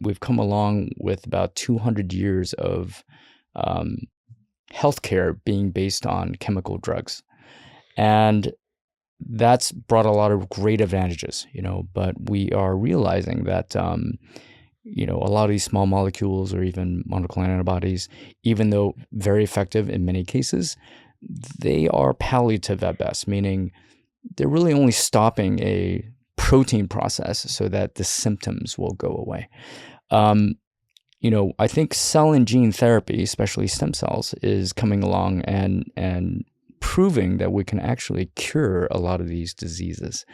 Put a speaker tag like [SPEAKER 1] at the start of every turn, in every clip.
[SPEAKER 1] we've come along with about 200 years of healthcare being based on chemical drugs. And that's brought a lot of great advantages, but we are realizing that, a lot of these small molecules or even monoclonal antibodies, even though very effective in many cases, they are palliative at best, meaning they're really only stopping a protein process so that the symptoms will go away. I think cell and gene therapy, especially stem cells, is coming along and proving that we can actually cure a lot of these diseases.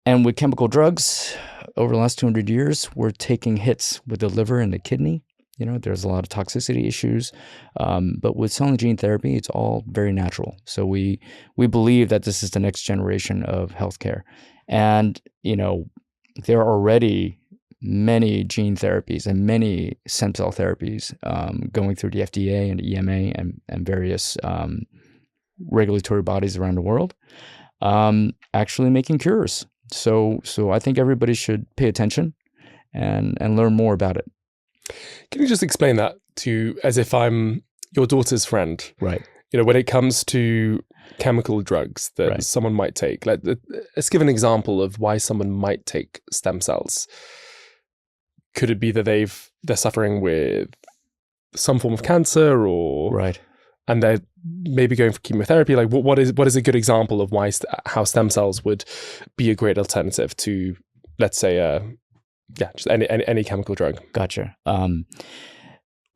[SPEAKER 1] And with chemical drugs, over the last 200 years, we're taking hits with the liver and the kidney. There's a lot of toxicity issues. But with cell and gene therapy, it's all very natural. So we believe that this is the next generation of healthcare. And, there are already many gene therapies and many stem cell therapies going through the FDA and EMA and various regulatory bodies around the world, actually making cures. So I think everybody should pay attention and learn more about it.
[SPEAKER 2] Can you just explain that as if I'm your daughter's friend?
[SPEAKER 1] Right.
[SPEAKER 2] When it comes to chemical drugs that someone might take, let's give an example of why someone might take stem cells. Could it be that they're suffering with some form of cancer, or and they're maybe going for chemotherapy? Like, what is a good example of how stem cells would be a great alternative to, let's say, just any chemical drug?
[SPEAKER 1] Gotcha.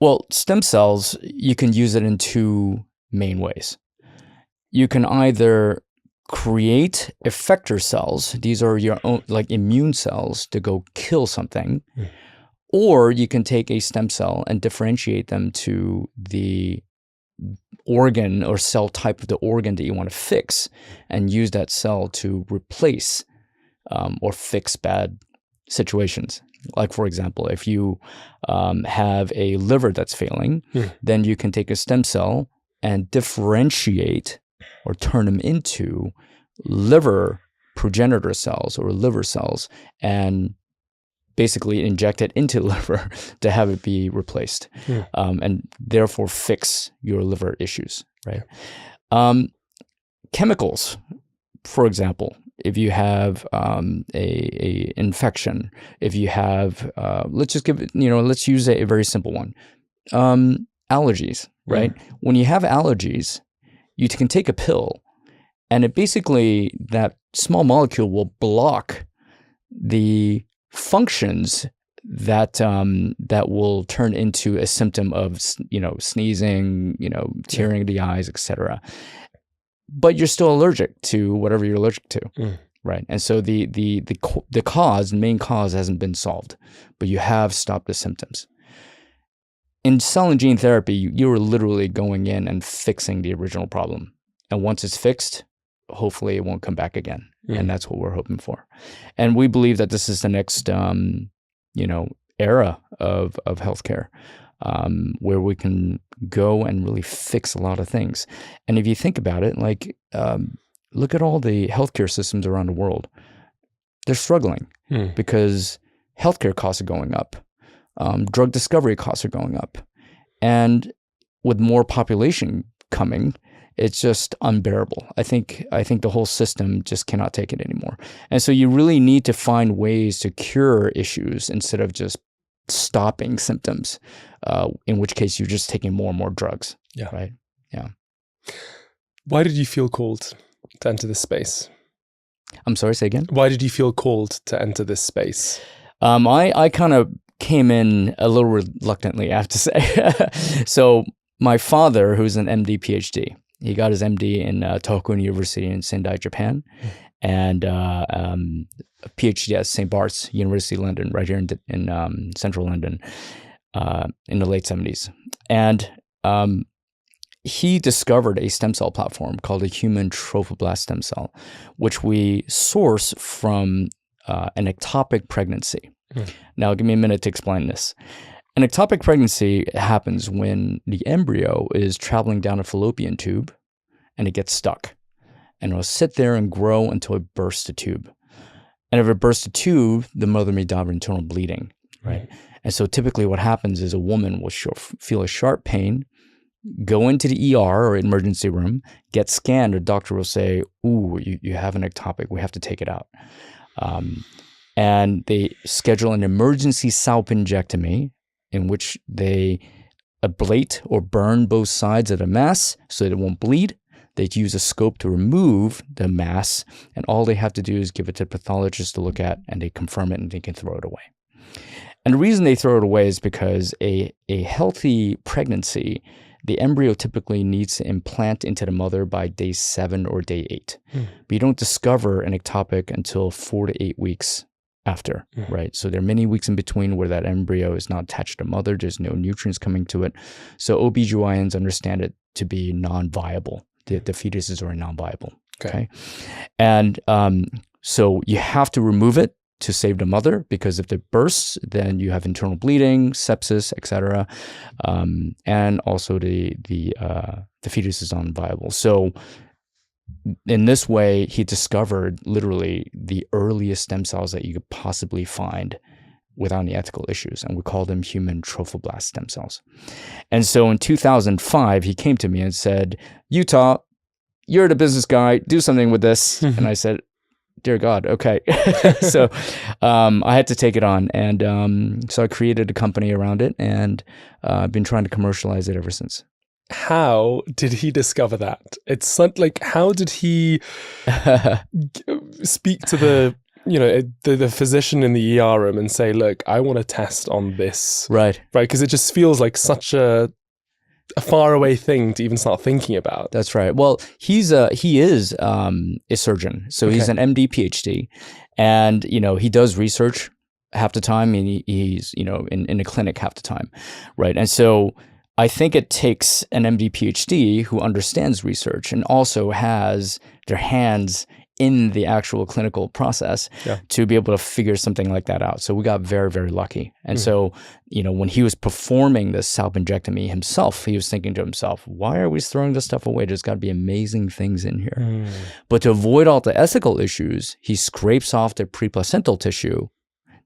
[SPEAKER 1] Well, stem cells, you can use it in two main ways. You can either create effector cells. These are your own, like immune cells, to go kill something. Or you can take a stem cell and differentiate them to the organ or cell type of the organ that you want to fix, and use that cell to replace or fix bad situations. Like, for example, if you have a liver that's failing, then you can take a stem cell and differentiate or turn them into liver progenitor cells or liver cells, and basically inject it into the liver to have it be replaced, and therefore fix your liver issues, right? Chemicals, for example, if you have a infection, if you have, let's use a very simple one, allergies, right? When you have allergies, you can take a pill, and it basically, that small molecule will block the functions that will turn into a symptom of sneezing, tearing the eyes, etc. But you're still allergic to whatever you're allergic to, right? And so the main cause hasn't been solved, but you have stopped the symptoms. In cell and gene therapy, you're literally going in and fixing the original problem, and once it's fixed, hopefully it won't come back again. And that's what we're hoping for. And we believe that this is the next, era of healthcare, where we can go and really fix a lot of things. And if you think about it, like, look at all the healthcare systems around the world. They're struggling because healthcare costs are going up. Drug discovery costs are going up. And with more population coming, it's just unbearable. I think the whole system just cannot take it anymore. And so you really need to find ways to cure issues instead of just stopping symptoms, in which case you're just taking more and more drugs. Yeah. Right? Yeah.
[SPEAKER 2] Why did you feel called to enter this space?
[SPEAKER 1] I'm sorry, say again?
[SPEAKER 2] Why did you feel called to enter this space?
[SPEAKER 1] I kind of came in a little reluctantly, I have to say. So my father, who's an MD, PhD, he got his MD in Tohoku University in Sendai, Japan, and a PhD at St. Bart's, University of London, right here in central London, in the late 70s. And he discovered a stem cell platform called a human trophoblast stem cell, which we source from an ectopic pregnancy. Now, give me a minute to explain this. An ectopic pregnancy happens when the embryo is traveling down a fallopian tube and it gets stuck. And it'll sit there and grow until it bursts the tube. And if it bursts the tube, the mother may die of internal bleeding. right? And so typically what happens is a woman will feel a sharp pain, go into the ER or emergency room, get scanned. The doctor will say, ooh, you have an ectopic. We have to take it out. And they schedule an emergency salpingectomy in which they ablate or burn both sides of the mass so that it won't bleed. They use a scope to remove the mass, and all they have to do is give it to the pathologist to look at, and they confirm it, and they can throw it away. And the reason they throw it away is because a healthy pregnancy, the embryo typically needs to implant into the mother by day 7 or day 8. But you don't discover an ectopic until 4 to 8 weeks after, right? So there are many weeks in between where that embryo is not attached to the mother. There's no nutrients coming to it. So OBGYNs understand it to be non-viable. The fetuses are non-viable, okay? And so you have to remove it to save the mother, because if it bursts, then you have internal bleeding, sepsis, etc., and also the fetus is non-viable. So in this way, he discovered literally the earliest stem cells that you could possibly find without any ethical issues, and we call them human trophoblast stem cells. And so in 2005, he came to me and said, Yuta, you're the business guy, do something with this. And I said, dear God, okay. So I had to take it on. And so I created a company around it, and I've been trying to commercialize it ever since.
[SPEAKER 2] How did he discover that? It's like, how did he speak to the physician in the ER room and say, look, I want to test on this.
[SPEAKER 1] Right.
[SPEAKER 2] Because it just feels like such a faraway thing to even start thinking about.
[SPEAKER 1] That's right. Well, he is a surgeon. So he's an MD, PhD, and, he does research half the time, and he's, in a clinic half the time. Right. And so I think it takes an MD, PhD who understands research and also has their hands in the actual clinical process to be able to figure something like that out. So we got very, very lucky. And so, when he was performing this salpingectomy himself, he was thinking to himself, why are we throwing this stuff away? There's got to be amazing things in here. But to avoid all the ethical issues, he scrapes off the preplacental tissue,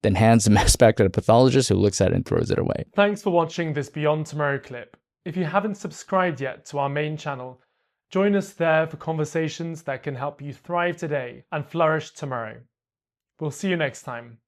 [SPEAKER 1] then hands the mass back to the pathologist, who looks at it and throws it away.
[SPEAKER 3] Thanks for watching this Beyond Tomorrow clip. If you haven't subscribed yet to our main channel, join us there for conversations that can help you thrive today and flourish tomorrow. We'll see you next time.